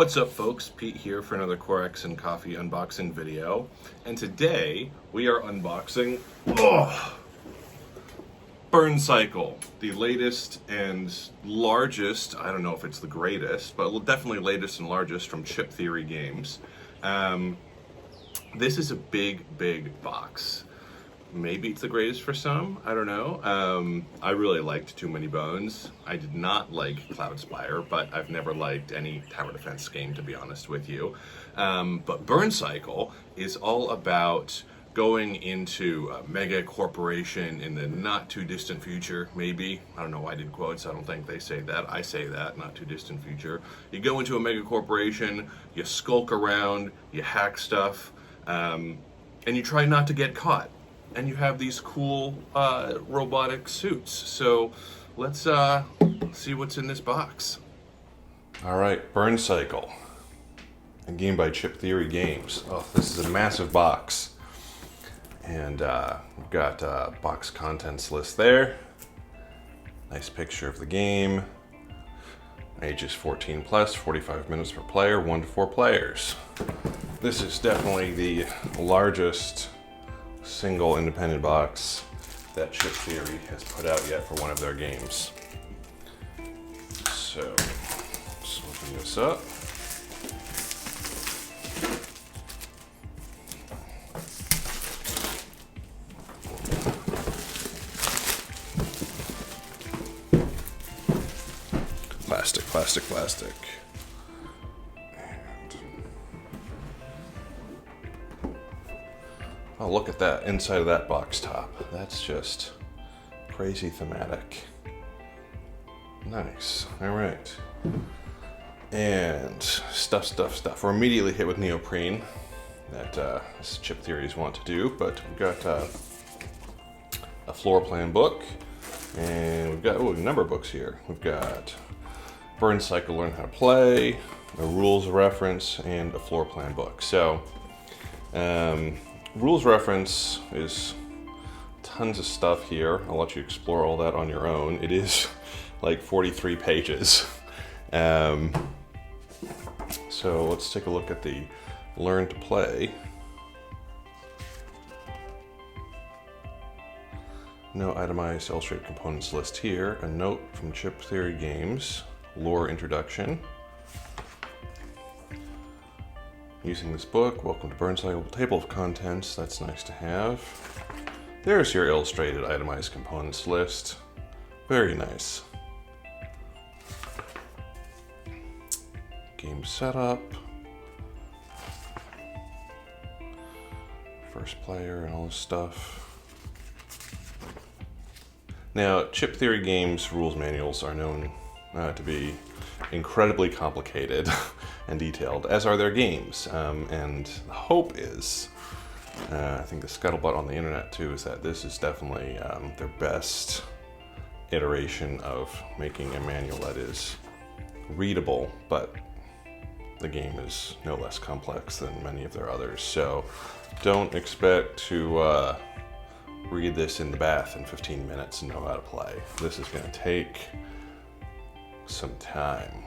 what's up folks? Pete here for another Corax&Coffee unboxing video. And today we are unboxing Burncycle, the latest and largest, I don't know if it's the greatest, but definitely latest and largest from Chip Theory Games. This is a big box. Maybe it's the greatest for some, I don't know. I really liked Too Many Bones. I did not like Cloudspire, but I've never liked any tower defense game, to be honest with you. But Burncycle is all about going into a mega corporation in the not too distant future, maybe. I don't know why I did quotes, I don't think they say that. I say that, not too distant future. You go into a mega corporation, you skulk around, you hack stuff, and you try not to get caught. And you have these cool robotic suits. So let's see what's in this box. All right, Burncycle, a game by Chip Theory Games. Oh, this is a massive box. And we've got a box contents list there. Nice picture of the game. Ages 14 plus, 45 minutes per player, 1 to 4 players. This is definitely the largest single independent box that Chip Theory has put out yet for one of their games. So, let's open this up. Plastic. Oh, look at that, inside of that box top. That's just crazy thematic. Nice, all right. And stuff. We're immediately hit with neoprene that Chip Theories want to do, but we've got a floor plan book, and we've got a number of books here. We've got Burncycle Learn How to Play, a rules reference, and a floor plan book. So, rules reference is tons of stuff here. I'll let you explore all that on your own. It is like 43 pages. So let's take a look at the Learn to Play. No itemized illustrated components list here. A note from Chip Theory Games. Lore introduction. Using this book, welcome to Burncycle, table of contents. That's nice to have. There's your illustrated itemized components list. Very nice. Game setup. First player and all this stuff. Now, Chip Theory Games rules manuals are known to be incredibly complicated and detailed, as are their games. And the hope is, I think the scuttlebutt on the internet too, is that this is definitely their best iteration of making a manual that is readable, but the game is no less complex than many of their others. So don't expect to read this in the bath in 15 minutes and know how to play. This is going to take some time.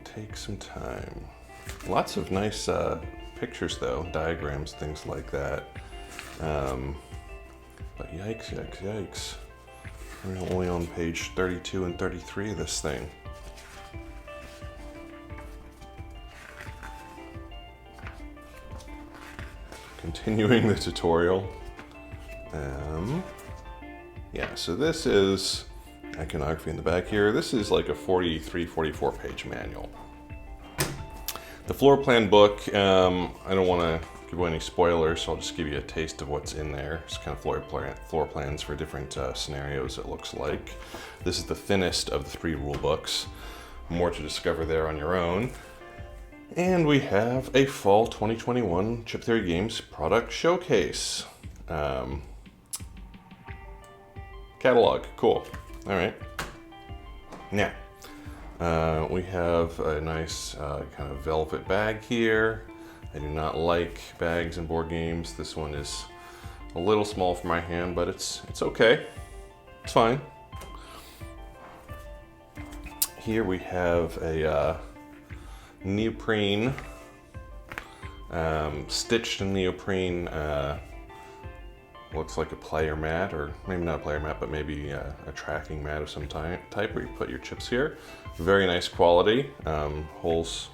Take some time. Lots of nice pictures though, diagrams, things like that. But yikes. We're only on page 32 and 33 of this thing. Continuing the tutorial. Yeah, so this is iconography in the back here. This is like a 43, 44 page manual. The floor plan book, I don't want to give away any spoilers, so I'll just give you a taste of what's in there. It's kind of floor plans for different scenarios, it looks like. This is the thinnest of the 3 rule books. More to discover there on your own. And we have a fall 2021 Chip Theory Games product showcase. Catalog, cool. All right. Now, we have a nice kind of velvet bag here. I do not like bags in board games. This one is a little small for my hand, but it's okay. It's fine. here we have a neoprene, stitched in neoprene, looks like a player mat, or maybe not a player mat, but maybe a tracking mat of some type where you put your chips here. Very nice quality. Holes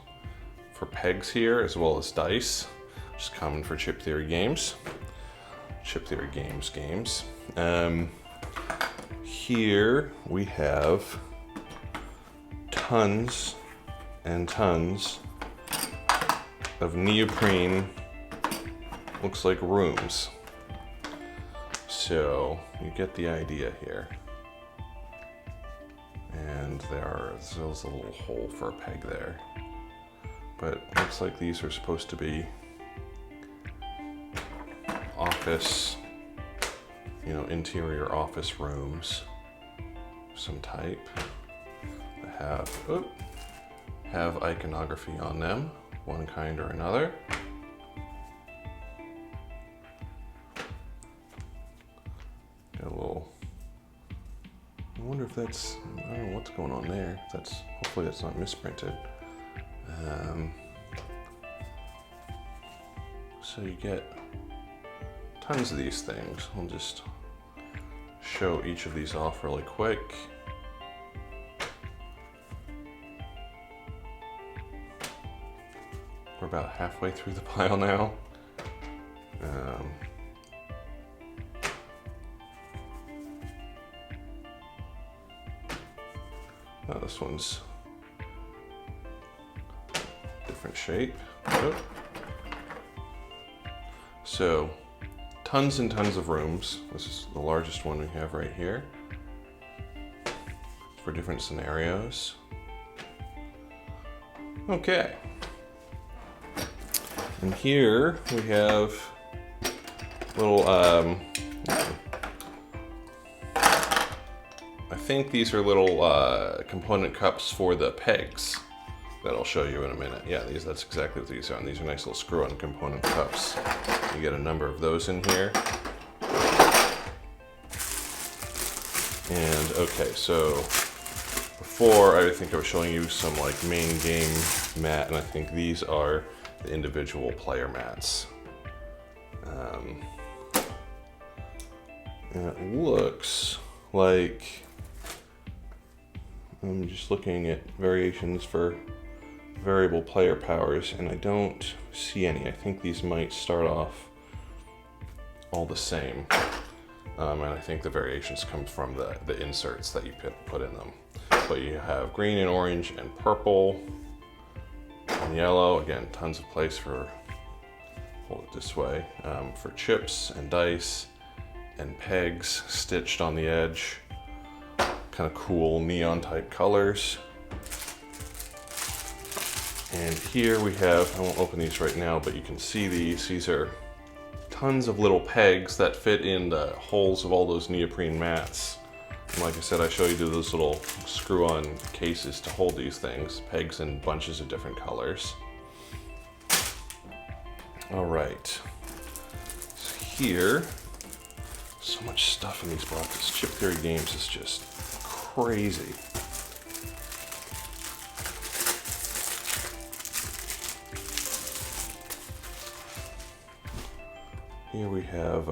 for pegs here as well as dice, which is common for chip theory games. Chip theory games. Here we have tons and tons of neoprene, looks like rooms. So you get the idea here. And there's a little hole for a peg there. But it looks like these are supposed to be office, interior office rooms of some type that have iconography on them, one kind or another. Got a little, I wonder if that's, I don't know what's going on there. Hopefully that's not misprinted. So you get tons of these things. I'll just show each of these off really quick. We're about halfway through the pile now. This one's different shape. Oh. So, tons and tons of rooms. This is the largest one we have right here for different scenarios. Okay. And here we have little, I think these are little component cups for the pegs that I'll show you in a minute. Yeah, that's exactly what these are. And these are nice little screw-on component cups. You get a number of those in here. And okay, so before I think I was showing you some like main game mat, and I think these are the individual player mats. And it looks like, I'm just looking at variations for variable player powers, and I don't see any. I think these might start off all the same. And I think the variations come from the inserts that you put in them. But you have green and orange and purple and yellow. Again, tons of place for, hold it this way, for chips and dice and pegs stitched on the edge. Kind of cool neon type colors. And here we have, I won't open these right now, but you can see these. These are tons of little pegs that fit in the holes of all those neoprene mats. And like I said, I show you those little screw-on cases to hold these things. Pegs in bunches of different colors. All right. So here, so much stuff in these boxes. Chip Theory Games is just crazy. Here we have,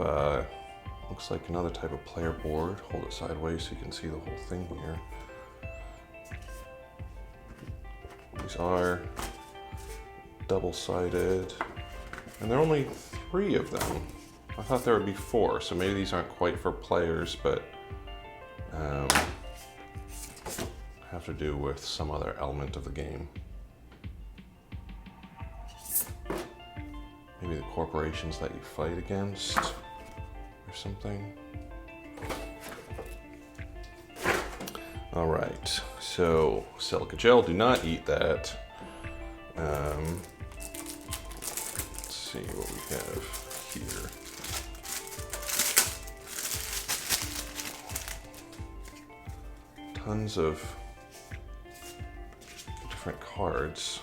looks like another type of player board. Hold it sideways so you can see the whole thing here. These are double-sided, and there are only 3 of them. I thought there would be 4, so maybe these aren't quite for players, but have to do with some other element of the game. Maybe the corporations that you fight against or something. All right, so silica gel, do not eat that. Let's see what we have here. Tons of different cards.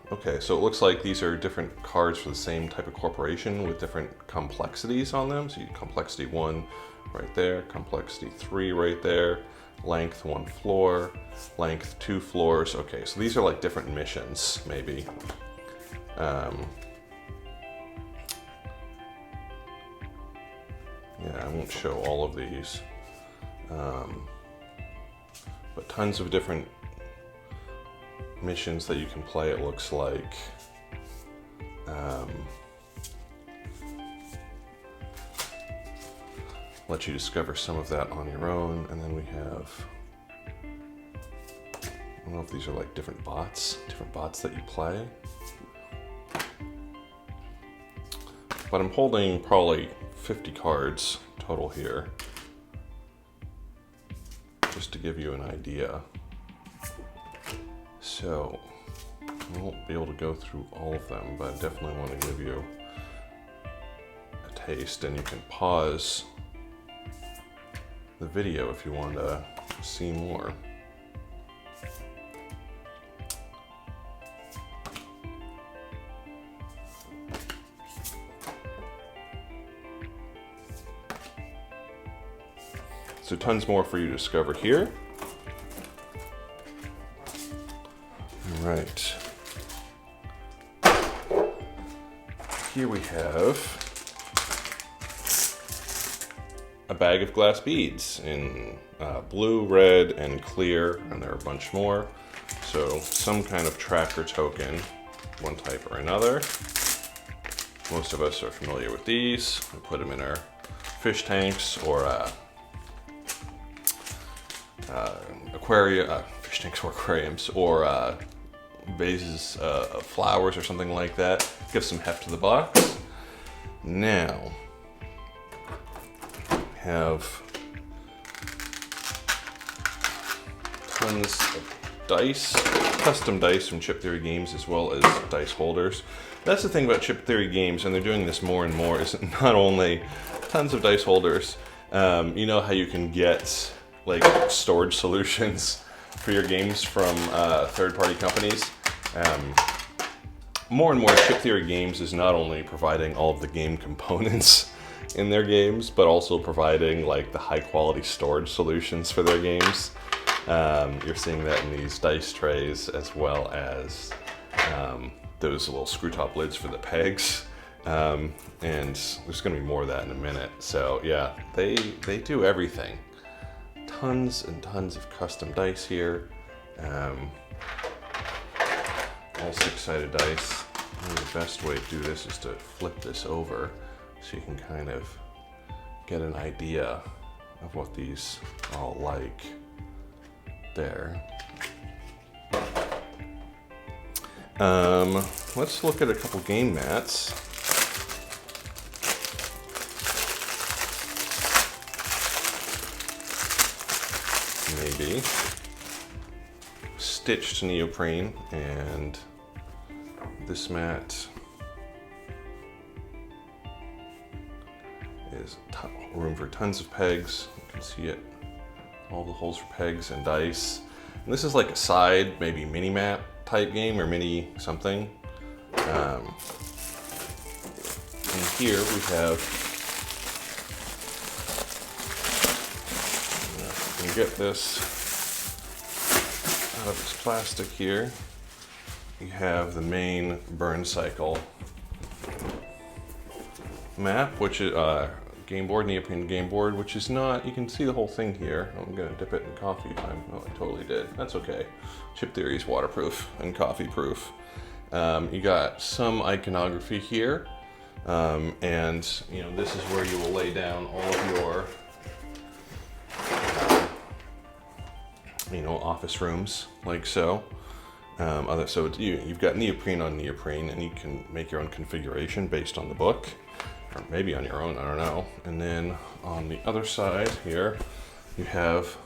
Okay, so it looks like these are different cards for the same type of corporation with different complexities on them. So you complexity 1 right there, complexity 3 right there, length 1 floor, length 2 floors. Okay, so these are like different missions, maybe. Yeah, I won't show all of these. But tons of different missions that you can play, it looks like. Let you discover some of that on your own, and then we have, I don't know if these are like different bots that you play. But I'm holding probably 50 cards total here, just to give you an idea. So, I won't be able to go through all of them, but I definitely want to give you a taste, and you can pause the video if you want to see more. So tons more for you to discover here. All right. Here we have a bag of glass beads in blue, red, and clear, and there are a bunch more. So some kind of tracker token, one type or another. Most of us are familiar with these. We put them in our fish tanks or fish tanks or aquariums, or vases of flowers or something like that. Give some heft to the box. Now, have tons of dice, custom dice from Chip Theory Games, as well as dice holders. That's the thing about Chip Theory Games, and they're doing this more and more, is not only tons of dice holders. You know how you can get like storage solutions for your games from third-party companies. More and more, Chip Theory Games is not only providing all of the game components in their games, but also providing like the high-quality storage solutions for their games. You're seeing that in these dice trays, as well as those little screw-top lids for the pegs. And there's going to be more of that in a minute. So yeah, they do everything. Tons and tons of custom dice here. All six-sided dice. Maybe the best way to do this is to flip this over so you can kind of get an idea of what these are all like. There. Let's look at a couple game mats. Maybe stitched neoprene, and this mat is room for tons of pegs. You can see it, all the holes for pegs and dice. And this is like a side, maybe mini mat type game, or mini something. And here we have, you can get this out of this plastic here. You have the main Burncycle map, which is game board, neoprene game board, which is not, you can see the whole thing here. I'm gonna dip it in coffee time. Oh, I totally did. That's okay. Chip Theory is waterproof and coffee proof. You got some iconography here. And you know, this is where you will lay down all of your office rooms, like so. So you've got neoprene on neoprene, and you can make your own configuration based on the book, or maybe on your own, I don't know. And then on the other side here, you have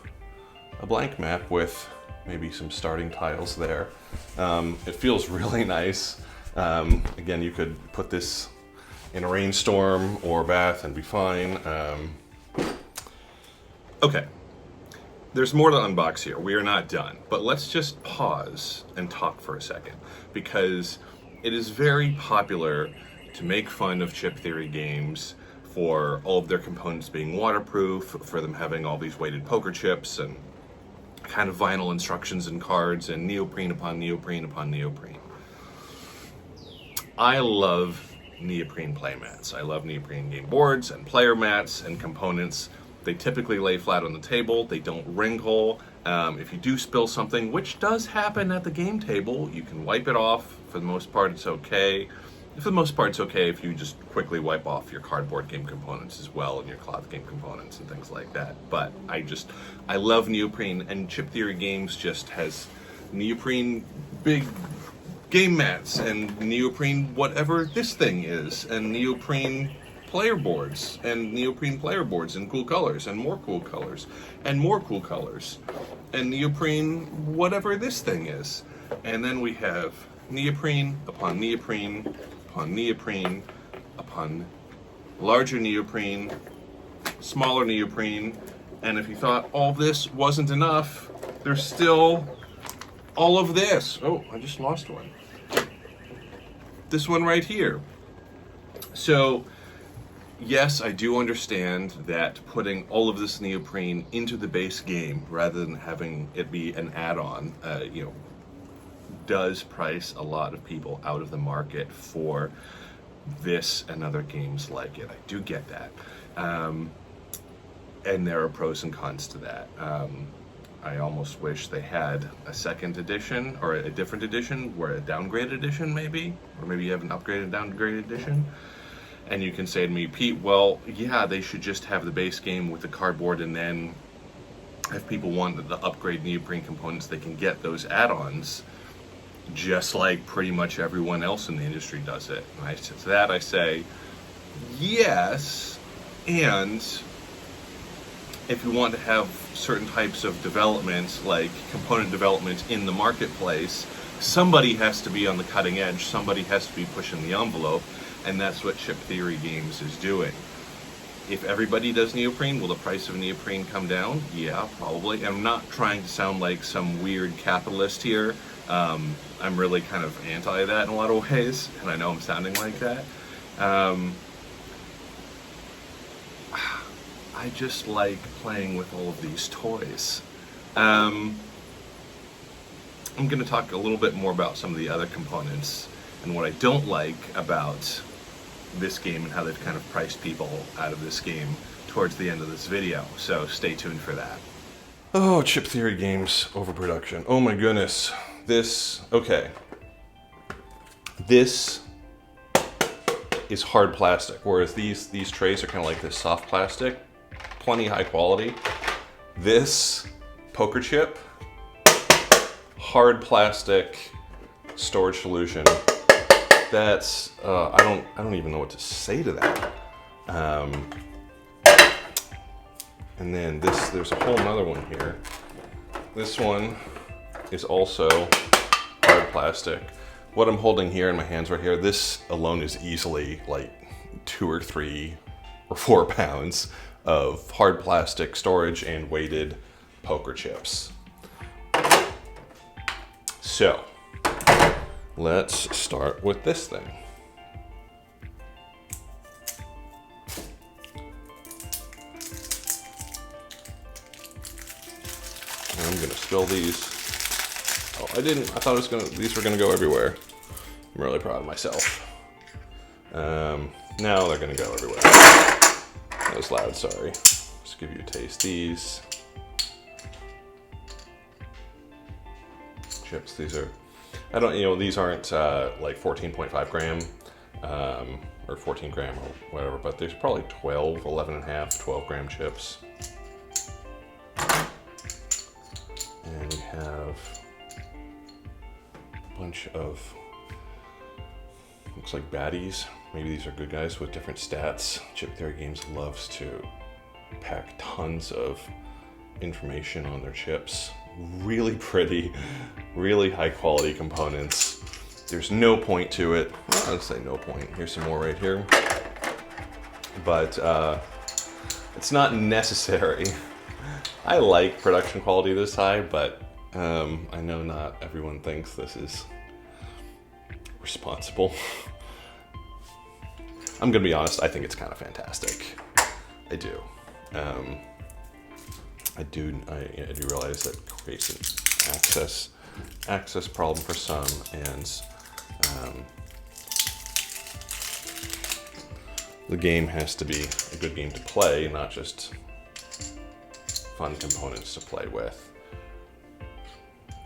a blank map with maybe some starting tiles there. It feels really nice. Again, you could put this in a rainstorm or bath and be fine. Okay. there's more to unbox here. We are not done. But let's just pause and talk for a second, because it is very popular to make fun of chip theory games for all of their components being waterproof, for them having all these weighted poker chips and kind of vinyl instructions and cards and neoprene upon neoprene upon neoprene. I love neoprene playmats. I love neoprene game boards and player mats and components. They typically lay flat on the table. They don't wrinkle. If you do spill something, which does happen at the game table, you can wipe it off. For the most part, it's okay. For the most part, it's okay if you just quickly wipe off your cardboard game components as well, and your cloth game components and things like that. But I love neoprene, and Chip Theory Games just has neoprene big game mats, and neoprene whatever this thing is, and neoprene player boards, and neoprene player boards in cool colors, and more cool colors, and more cool colors, and neoprene whatever this thing is. And then we have neoprene upon neoprene upon neoprene upon larger neoprene, smaller neoprene, and if you thought all this wasn't enough, there's still all of this. Oh, I just lost one. This one right here. So, yes, I do understand that putting all of this neoprene into the base game rather than having it be an add-on, does price a lot of people out of the market for this and other games like it. I do get that. And there are pros and cons to that. I almost wish they had a second edition or a different edition, where a downgraded edition maybe, or maybe you have an upgraded downgraded edition. And you can say to me, Pete, well, yeah, they should just have the base game with the cardboard, and then if people want the upgrade neoprene components, they can get those add-ons, just like pretty much everyone else in the industry does it. And to that I say, yes, and if you want to have certain types of development, like component development in the marketplace, somebody has to be on the cutting edge, somebody has to be pushing the envelope, and that's what Chip Theory Games is doing. If everybody does neoprene, will the price of neoprene come down? Yeah, probably. I'm not trying to sound like some weird capitalist here. I'm really kind of anti that in a lot of ways, and I know I'm sounding like that. I just like playing with all of these toys. I'm going to talk a little bit more about some of the other components and what I don't like about this game and how they've kind of priced people out of this game towards the end of this video. So stay tuned for that. Oh, Chip Theory Games overproduction. Oh my goodness. Okay. This is hard plastic, whereas these trays are kind of like this soft plastic. Plenty high quality. This poker chip, hard plastic storage solution. That's I don't even know what to say to that. And then there's a whole nother one here. This one is also hard plastic. What I'm holding here in my hands right here, this alone is easily like 2 or 3 or 4 pounds of hard plastic storage and weighted poker chips. So, let's start with this thing. And I'm gonna spill these. Oh, I didn't. I thought these were gonna go everywhere. I'm really proud of myself. Now they're gonna go everywhere. That was loud, sorry. Just give you a taste. These chips, these are, these aren't like 14.5 gram or 14 gram or whatever, but there's probably 12, 11 and a half, 12 gram chips. And we have a bunch of, looks like baddies. Maybe these are good guys with different stats. Chip Theory Games loves to pack tons of information on their chips. Really pretty, really high quality components. There's no point to it. Well, I'd say no point. Here's some more right here. But it's not necessary I like production quality this high, but I know not everyone thinks this is responsible. I'm gonna be honest, I think it's kind of fantastic. I do. I do realize that creates an access problem for some, and the game has to be a good game to play, not just fun components to play with.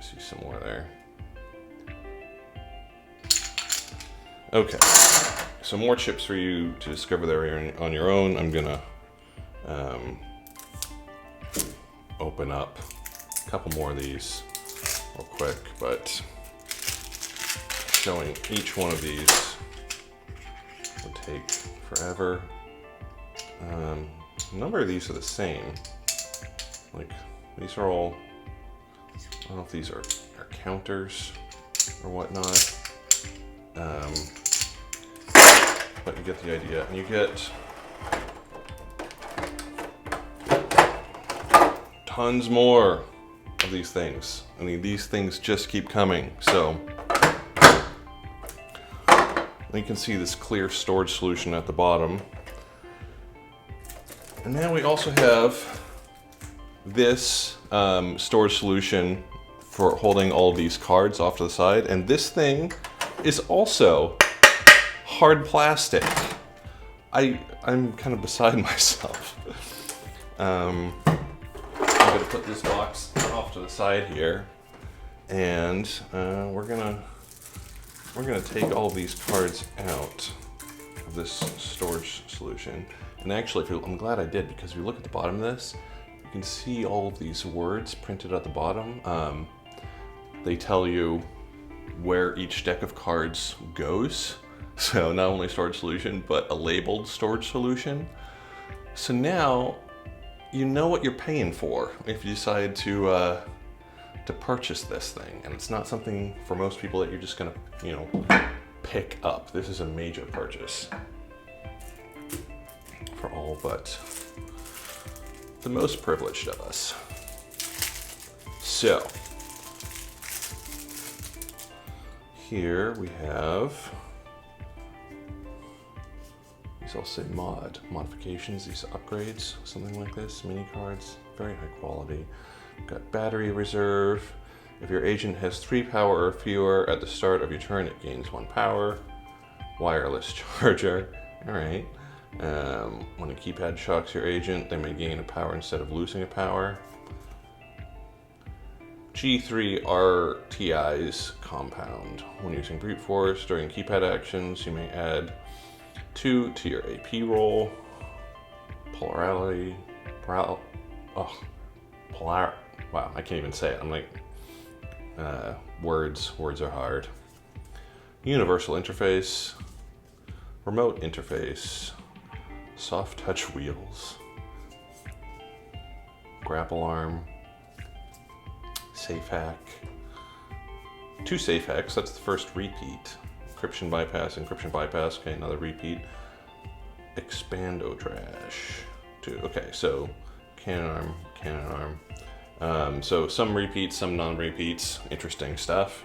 See some more there. Okay, so more chips for you to discover there on your own. I'm gonna open up a couple more of these real quick, but showing each one of these would take forever. A number of these are the same. Like, these are all, I don't know if these are counters or whatnot. But you get the idea. And you get tons more of these things. I mean, these things just keep coming. So you can see this clear storage solution at the bottom. And now we also have this storage solution for holding all of these cards off to the side. And this thing is also hard plastic. I'm kind of beside myself. I'm gonna put this box off to the side here, and we're gonna take all of these cards out of this storage solution. And actually, I'm glad I did, because if you look at the bottom of this, you can see all of these words printed at the bottom. They tell you where each deck of cards goes. So not only storage solution, but a labeled storage solution. So now you know what you're paying for if you decide to purchase this thing. And it's not something for most people that you're just gonna, pick up. This is a major purchase for all but the most privileged of us. So here we have, these all say modifications, these upgrades, something like this, mini cards, very high quality. We've got battery reserve. If your agent has 3 power or fewer at the start of your turn, it gains 1 power. Wireless charger, all right. When a keypad shocks your agent, they may gain a power instead of losing a power. G3 RTI's compound. When using brute force during keypad actions, you may add 2 to your AP roll. Wow, I can't even say it. I'm like, words are hard. Universal interface, remote interface, soft touch wheels, grapple arm, safe hack, 2 safe hacks, that's the first repeat. Encryption bypass, okay, another repeat. Expando trash, 2, okay, so cannon arm. So some repeats, some non-repeats, interesting stuff.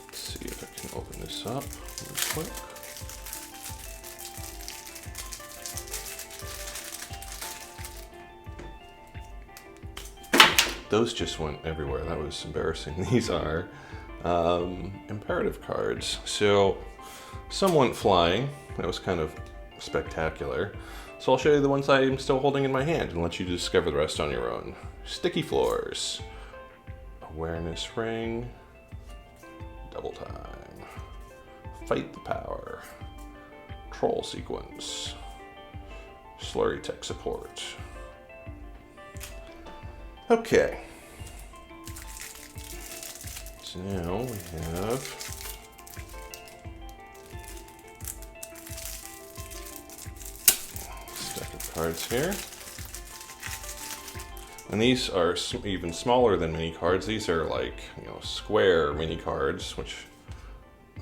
Let's see if I can open this up real quick. Those just went everywhere. That was embarrassing. These are imperative cards. So some went flying. That was kind of spectacular. So I'll show you the ones I'm still holding in my hand and let you discover the rest on your own. Sticky floors, awareness ring, double time, fight the power, troll sequence, slurry tech support. Okay. So now we have cards here, and these are even smaller than mini cards. These are like, square mini cards, which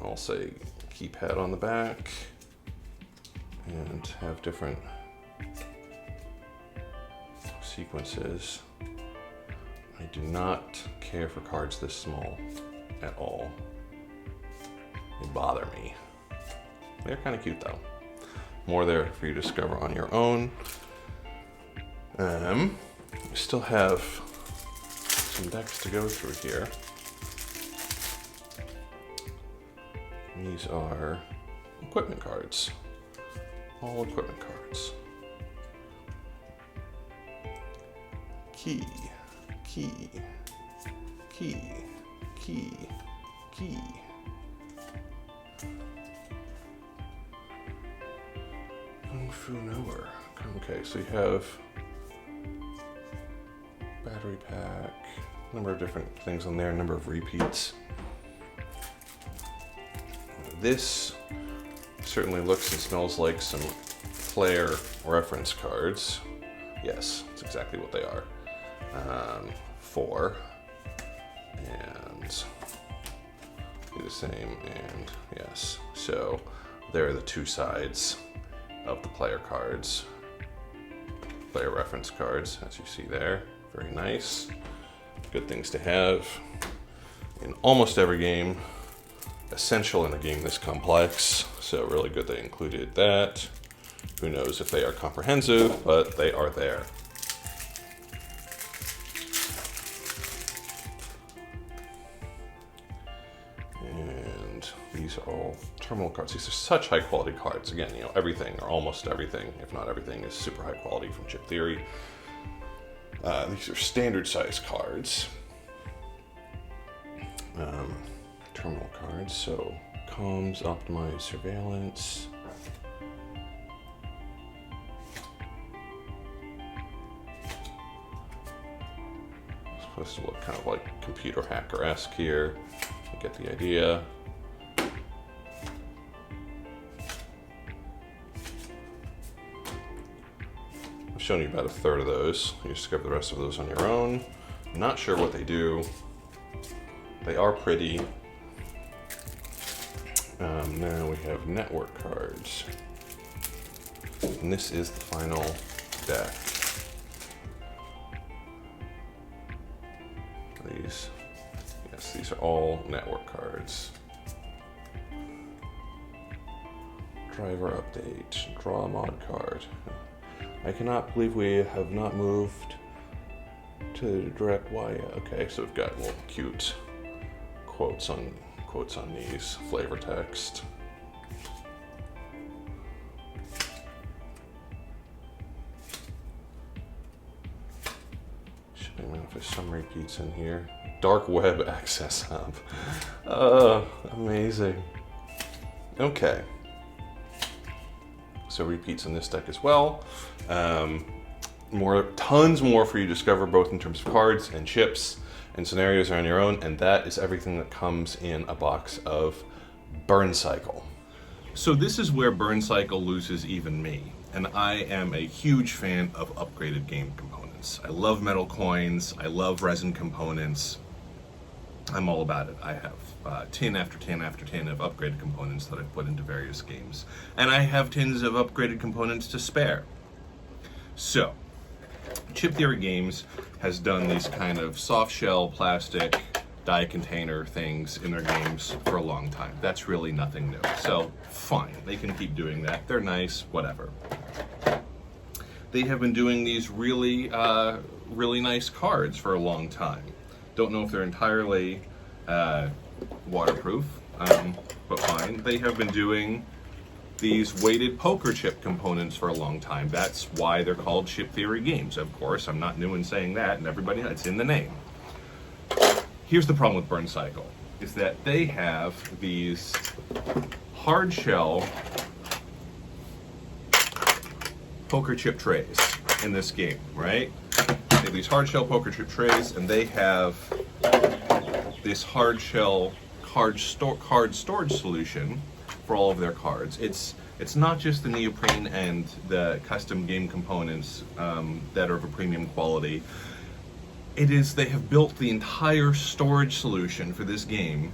I'll say keypad on the back and have different sequences. I do not care for cards this small at all. They bother me. They're kind of cute though. More there for you to discover on your own. We still have some decks to go through here. These are equipment cards. All equipment cards. Key, key, key, key, key. Kung Fu Knower. Okay, so you have battery pack, number of different things on there, number of repeats. This certainly looks and smells like some player reference cards. Yes, that's exactly what they are. 4 and do the same, and yes. So there are the two sides of the player cards. Player reference cards, as you see there. Very nice. Good things to have in almost every game. Essential in a game this complex, so really good they included that. Who knows if they are comprehensive, but they are there. And these are all terminal cards. These are such high quality cards. Again, you know, everything or almost everything, if not everything, is super high quality from Chip Theory. These are standard size cards. Terminal cards, so comms, optimized surveillance. It's supposed to look kind of like computer hacker-esque here. You get the idea. I've shown you about a third of those. You discover the rest of those on your own. Not sure what they do. They are pretty. Now we have network cards. And this is the final deck. These are all network cards. Driver update, draw a mod card. I cannot believe we have not moved to direct Y. Okay, so we've got little cute quotes on these, flavor text. Shipping manifest, some repeats in here. Dark web access hub. Amazing. Okay. So repeats in this deck as well. Tons more for you to discover, both in terms of cards and chips and scenarios are on your own, and that is everything that comes in a box of Burncycle. So this is where Burncycle loses even me, and I am a huge fan of upgraded game components. I love metal coins, I love resin components, I'm all about it. I have tin after tin after tin of upgraded components that I've put into various games, and I have tins of upgraded components to spare. So, Chip Theory Games has done these kind of soft shell plastic die container things in their games for a long time. That's really nothing new. So fine, they can keep doing that. They're nice, whatever. They have been doing these really nice cards for a long time. Don't know if they're entirely waterproof, but fine. They have been doing these weighted poker chip components for a long time. That's why they're called Chip Theory Games. Of course, I'm not new in saying that, and everybody, it's in the name. Here's the problem with Burncycle, is that they have these hard shell poker chip trays in this game, right? They have these hard shell poker chip trays, and they have this hard shell card storage solution for all of their cards. It's not just the neoprene and the custom game components that are of a premium quality. It is, they have built the entire storage solution for this game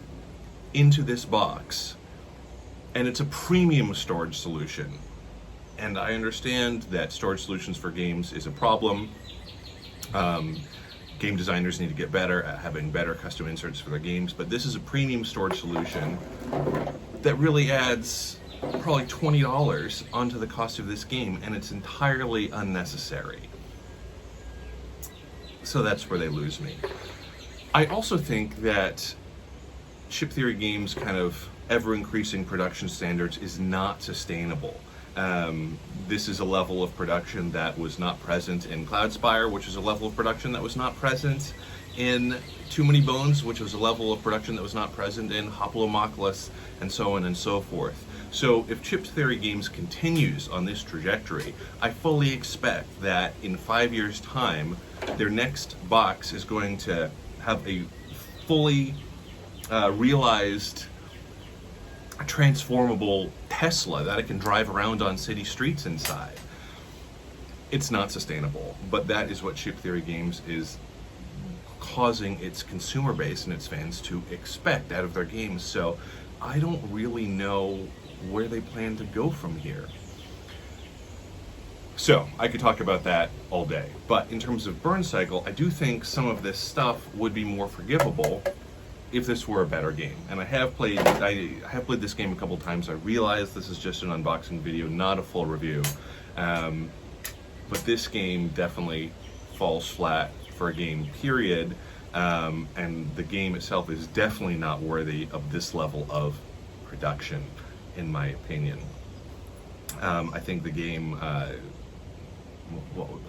into this box, and it's a premium storage solution. And I understand that storage solutions for games is a problem. Game designers need to get better at having better custom inserts for their games, but this is a premium storage solution that really adds probably $20 onto the cost of this game, and it's entirely unnecessary. So that's where they lose me. I also think that Chip Theory Games' kind of ever-increasing production standards is not sustainable. This is a level of production that was not present in Cloudspire, which is a level of production that was not present in Too Many Bones, which was a level of production that was not present in Hoplomachus, and so on and so forth. So if Chip Theory Games continues on this trajectory, I fully expect that in 5 years' time, their next box is going to have a fully realized transformable Tesla that it can drive around on city streets inside. It's not sustainable, but that is what Chip Theory Games is causing its consumer base and its fans to expect out of their games. So I don't really know where they plan to go from here. So I could talk about that all day, but in terms of Burncycle, I do think some of this stuff would be more forgivable if this were a better game. And I have played this game a couple times. I realize this is just an unboxing video, not a full review. But this game definitely falls flat for a game, period. And the game itself is definitely not worthy of this level of production, in my opinion. I think the game,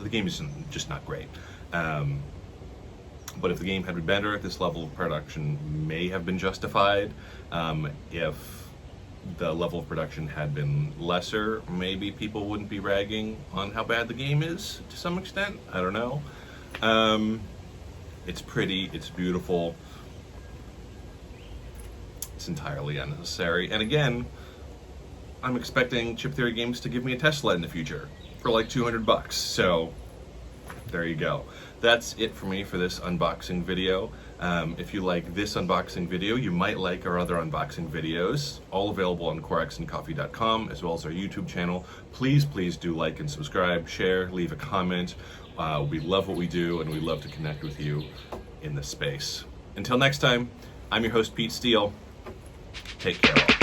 the game is just not great. But if the game had been better, this level of production may have been justified. If the level of production had been lesser, maybe people wouldn't be ragging on how bad the game is to some extent. I don't know. It's pretty, it's beautiful. It's entirely unnecessary. And again, I'm expecting Chip Theory Games to give me a Tesla in the future for like $200. So there you go. That's it for me for this unboxing video. If you like this unboxing video, you might like our other unboxing videos, all available on Corax&Coffee.com, as well as our YouTube channel. Please, please do like and subscribe, share, leave a comment. We love what we do, and we love to connect with you in this space. Until next time, I'm your host, Pete Steele. Take care all.